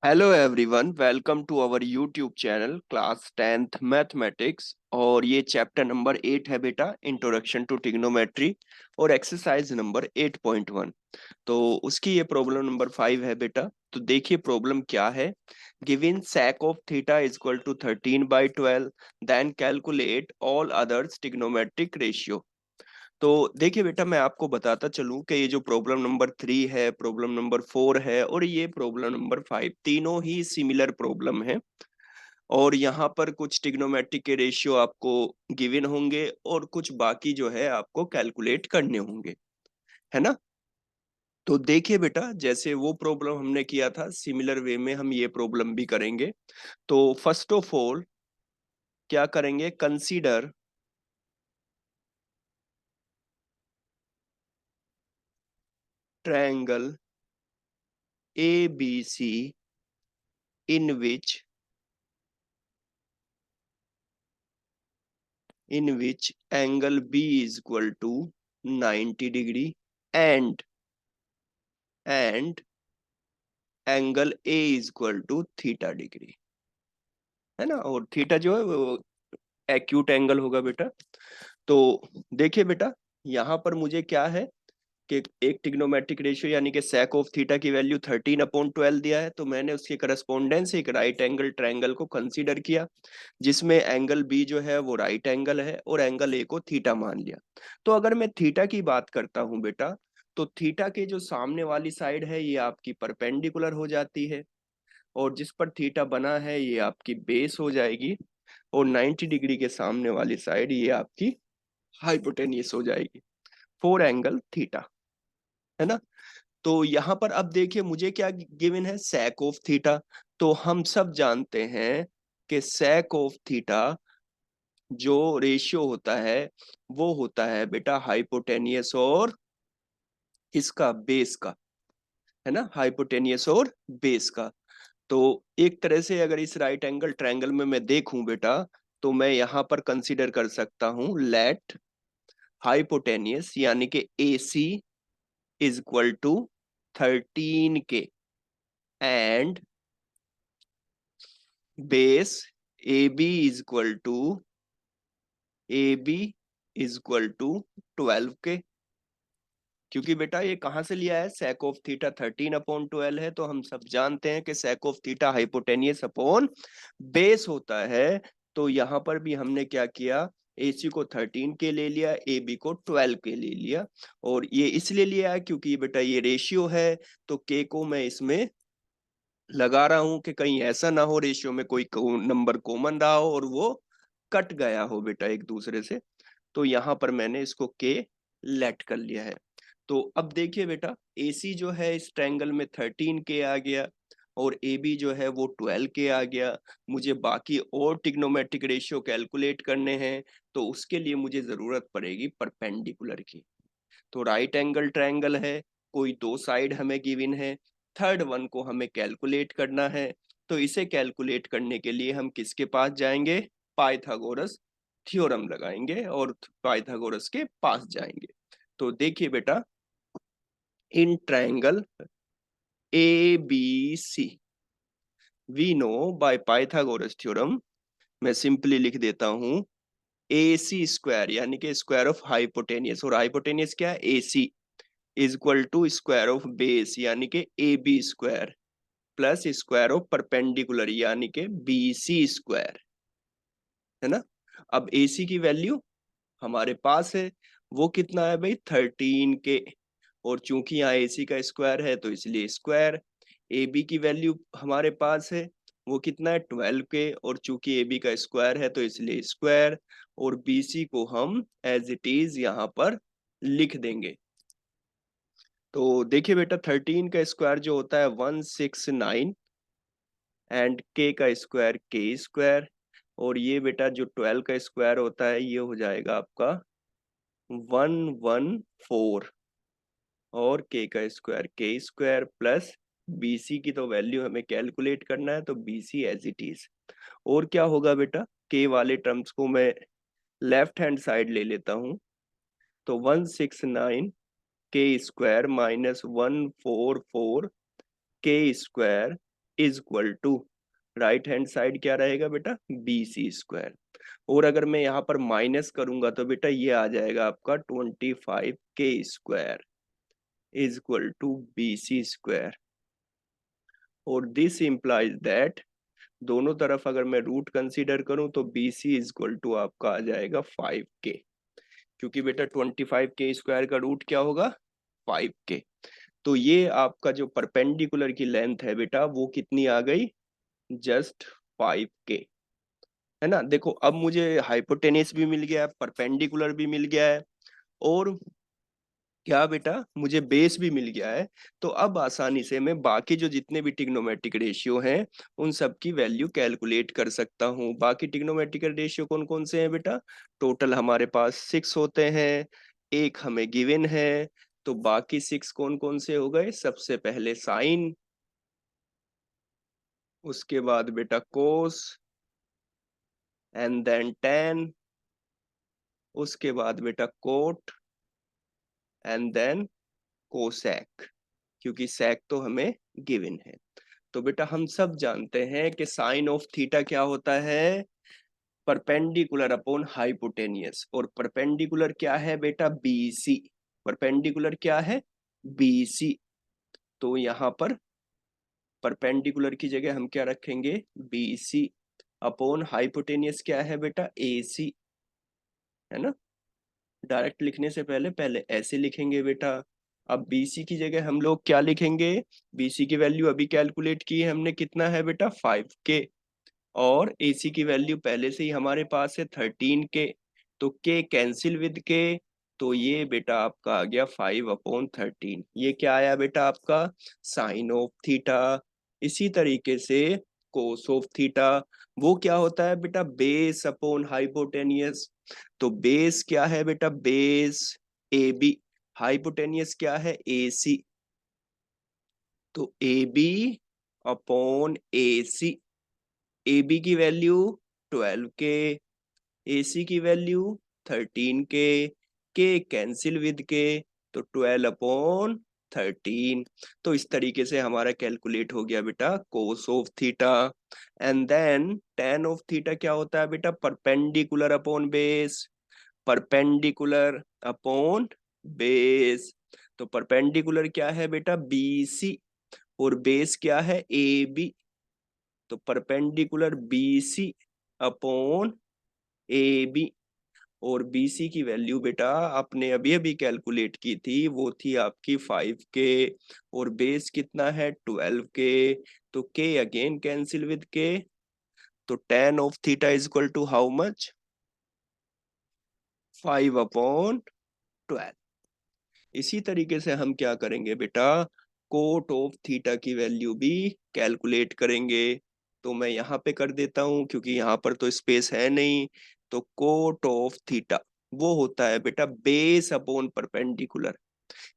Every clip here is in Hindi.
Hello everyone, welcome to our YouTube channel class 10th mathematics. और ये चैप्टर नंबर 8 है बेटा, इंट्रोडक्शन टू ट्रिग्नोमेट्री, और एक्सरसाइज नंबर 8.1। तो उसकी ये प्रॉब्लम नंबर 5 है बेटा। तो देखिए प्रॉब्लम क्या है। Given sec of theta is equal to 13/12, then calculate all others trigonometric ratio. तो देखिए बेटा, मैं आपको बताता चलूं कि ये जो प्रॉब्लम नंबर 3 है, प्रॉब्लम नंबर 4 है और ये प्रॉब्लम नंबर 5, तीनों ही सिमिलर प्रॉब्लम है। और यहाँ पर कुछ ट्रिग्नोमेट्रिक के रेशियो आपको गिवन होंगे और कुछ बाकी जो है आपको कैलकुलेट करने होंगे, है ना। तो देखिए बेटा, जैसे वो प्रॉब्लम हमने किया था सिमिलर वे में हम ये प्रॉब्लम भी करेंगे। तो फर्स्ट ऑफ ऑल क्या करेंगे, consider triangle A B C in which angle B is equal to 90 degree and angle A is equal to theta degree, है ना। और थीटा जो है वो एक्यूट एंगल होगा बेटा। तो देखिए बेटा, यहाँ पर मुझे क्या है कि एक ट्रिग्नोमेट्रिक रेशियो यानी कि sec ऑफ थीटा की वैल्यू 13/12 दिया है, तो मैंने उसके करस्पोंडेंस एक राइट एंगल ट्रायंगल को कंसीडर किया, जिसमें एंगल बी जो है वो राइट एंगल है और एंगल ए को थीटा मान लिया। तो अगर मैं थीटा की बात करता हूं बेटा, तो थीटा के जो सामने वाली साइड है ये आपकी परपेंडिकुलर हो जाती है, और जिस पर थीटा बना है ये आपकी बेस हो जाएगी, और 90 डिग्री के सामने वाली साइड ये आपकी हाइपोटेनियस हो जाएगी फोर एंगल थीटा, है ना। तो यहां पर अब देखिए मुझे क्या गिवन है, sec ऑफ थीटा। तो हम सब जानते हैं कि sec ऑफ थीटा जो रेशियो होता है वो होता है बेटा हाइपोटेनियस और इसका बेस का, है ना, हाइपोटेनियस और बेस का। तो एक तरह से अगर इस राइट एंगल ट्रायंगल में मैं देखूं बेटा, तो मैं यहां पर कंसीडर कर सकता हूं लेट हाइपोटेनियस यानी कि A C is equal to 13 के and base A B is equal to A B is equal to 12 के। क्योंकि बेटा ये कहां से लिया है, sec ऑफ थीटा 13/12 है, तो हम सब जानते हैं कि sec of theta hypotenuse upon base होता है। तो यहां पर भी हमने क्या किया, AC को 13 के ले लिया, AB को 12 के ले लिया। और ये इसलिए लिया है क्योंकि बेटा ये रेशियो है, तो K को मैं इसमें लगा रहा हूं कि कहीं ऐसा ना हो रेशियो में कोई नंबर कॉमन रहा हो और वो कट गया हो बेटा एक दूसरे से। तो यहां पर मैंने इसको के लेट कर लिया है। तो अब देखिए बेटा, AC जो है इस ट्रायंगल में 13 के आ गया और AB जो है वो 12 के आ गया। मुझे बाकी और ट्रिग्नोमेट्रिक रेशियो कैलकुलेट करने हैं, तो उसके लिए मुझे जरूरत पड़ेगी परपेंडिकुलर की। तो राइट एंगल ट्रायंगल है, कोई दो साइड हमें गिवन है, थर्ड वन को हमें कैलकुलेट करना है। तो इसे कैलकुलेट करने के लिए हम किसके पास जाएंगे, पाइथागोरस थ्योरम लगाएंगे और पाइथागोरस के पास जाएंगे। तो देखिए बेटा, in triangle A B C we know by Pythagoras theorem, मैं सिंपली लिख देता हूं ए सी स्क्वायर यानी कि स्क्वायर ऑफ हाइपोटेनियस, और हाइपोटेनियस क्या है, A C is equal to square of base यानी कि A B square plus square of perpendicular यानी कि बी सी स्क्वायर, है ना। अब ए सी की वैल्यू हमारे पास है, वो कितना है भाई 13 के, और चूंकि यहाँ ए सी का स्क्वायर है तो इसलिए स्क्वायर। ए बी की वैल्यू हमारे पास है, वो कितना है 12 के, और चूंकि ए बी का स्क्वायर है तो इसलिए स्क्वायर। और बी सी को हम एज इट इज यहाँ पर लिख देंगे। तो देखिए बेटा, 13 का स्क्वायर जो होता है 169, एंड के का स्क्वायर के स्क्वायर, और ये बेटा जो 12 का स्क्वायर होता है ये हो जाएगा आपका 114, और के का स्क्वायर के स्क्वायर प्लस BC की तो वैल्यू हमें कैलकुलेट करना है, तो BC एज इट इज। और क्या होगा बेटा, के वाले टर्म्स को मैं लेफ्ट हैंड साइड ले लेता हूं, तो 169 के स्क्वायर माइनस 144 के square is equal to right hand side क्या रहेगा बेटा, बी सी स्क्वायर। और अगर मैं यहाँ पर माइनस करूंगा तो बेटा ये आ जाएगा आपका 25k² is equal to B C square. और दिस इम्प्लाइज दैट दोनों तरफ अगर मैं रूट कंसीडर करूं तो B C is equal to आपका आ जाएगा 5k, क्योंकि बेटा 25k² का रूट क्या होगा, 5k। तो ये आपका जो परपेंडिकुलर की लेंथ है बेटा वो कितनी आ गई, जस्ट 5k, है ना। देखो अब मुझे हाइपोटेनियस भी मिल गया है, परपेंडिकुलर भी मिल गया है, और क्या बेटा मुझे बेस भी मिल गया है। तो अब आसानी से मैं बाकी जो जितने भी ट्रिग्नोमेट्रिक रेशियो हैं उन सब की वैल्यू कैलकुलेट कर सकता हूँ। बाकी ट्रिग्नोमेट्रिक रेशियो कौन कौन से हैं बेटा, टोटल हमारे पास 6 होते हैं, एक हमें गिवन है। तो बाकी 6 कौन कौन से हो गए, सबसे पहले साइन, उसके बाद बेटा कोस, एंड देन टेन, उसके बाद बेटा कोट, एंड देन कोसेक, क्योंकि सेक तो हमें गिवन है। तो बेटा हम सब जानते हैं कि साइन ऑफ थीटा क्या होता है, परपेंडिकुलर अपॉन हाइपोटेनियस। और परपेंडिकुलर क्या है बेटा, बीसी। परपेंडिकुलर क्या है, बीसी। तो यहाँ पर परपेंडिकुलर की जगह हम क्या रखेंगे, बीसी, अपॉन हाइपोटेनियस क्या है बेटा, एसी, है ना। डायरेक्ट लिखने से पहले पहले ऐसे लिखेंगे बेटा। अब बीसी की जगह हम लोग क्या लिखेंगे, बीसी की वैल्यू अभी कैलकुलेट की है हमने, कितना है बेटा 5k, और एसी की वैल्यू पहले से ही हमारे पास है 13k। तो k कैंसिल विद k, तो ये बेटा आपका आ गया 5/13। ये क्या आया बेटा आपका, साइन ऑफ थीटा। इसी तरीके से कोस ऑफ थीटा, वो क्या होता है बेटा, बेस अपॉन हाइपोटेनियस। तो बेस क्या है बेटा, बेस ए बी, हाइपोटेनियस क्या है, ए सी। तो A B upon A C, A B की वैल्यू 12k, ए सी की वैल्यू 13k, के कैंसिल विद के, तो 12/13। तो इस तरीके से हमारा कैलकुलेट हो गया बेटा cos of theta. And then tan of theta क्या होता है बेटा, perpendicular upon base, perpendicular upon base. तो परपेंडिकुलर क्या है बेटा, बी सी, और बेस क्या है, ए बी। तो perpendicular B C upon A B. और BC की वैल्यू बेटा आपने अभी अभी कैलकुलेट की थी, वो थी आपकी 5k, और बेस कितना है 12k। तो k again cancel with k, तो tan of theta is equal to how much, 5/12। इसी तरीके से हम क्या करेंगे बेटा, कोट ऑफ थीटा की वैल्यू भी कैलकुलेट करेंगे। तो मैं यहाँ पे कर देता हूँ क्योंकि यहाँ पर तो स्पेस है नहीं। तो कोट ऑफ थीटा वो होता है बेटा बेस अपॉन परपेंडिकुलर,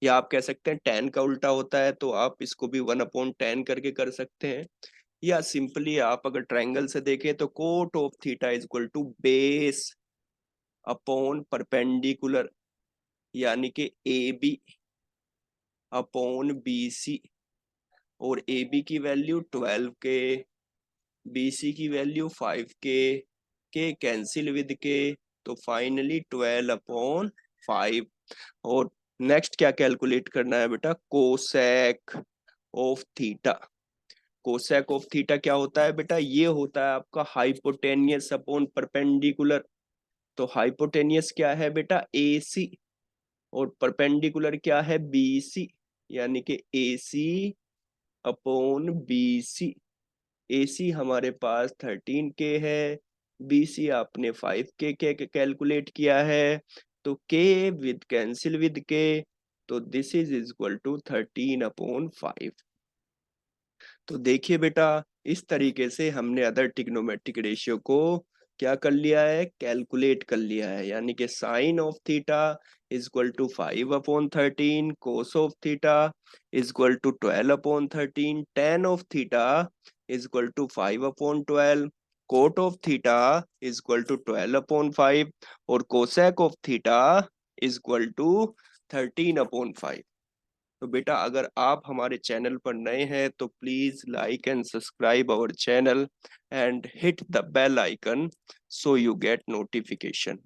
या आप कह सकते हैं टेन का उल्टा होता है, तो आप इसको भी 1/10 करके कर सकते हैं। या सिंपली आप अगर ट्रायंगल से देखें तो cot of theta is equal to base upon perpendicular, यानी कि A B upon B C. और ए बी की वैल्यू 12k, बी सी की वैल्यू 5k, के कैंसिल विद के, तो फाइनली 12/5। और नेक्स्ट क्या कैलकुलेट करना है बेटा, cosec of theta. Cosec of theta क्या होता है बेटा, ये होता है आपका हाइपोटेनियस अपॉन परपेंडिकुलर। तो हाइपोटेनियस क्या है बेटा, ए सी, और परपेंडिकुलर क्या है, बी सी, यानी कि ए सी अपॉन बी सी। ए सी हमारे पास 13k है, बी सी आपने 5k के कैलकुलेट किया है। तो k with cancel with k, तो दिस इज इक्वल टू 13/5। तो देखिए बेटा इस तरीके से हमने अदर ट्रिग्नोमेट्रिक रेशियो को क्या कर लिया है, कैलकुलेट कर लिया है। यानी कि sine of theta is equal to 5/13, cos of theta is equal to 12/13, tan of theta is equal to 5/12, cot of theta is equal to 12/5, और cosec of theta is equal to 13/5। तो बेटा अगर आप हमारे चैनल पर नए हैं तो please like and subscribe our channel and hit the bell icon so you get notification.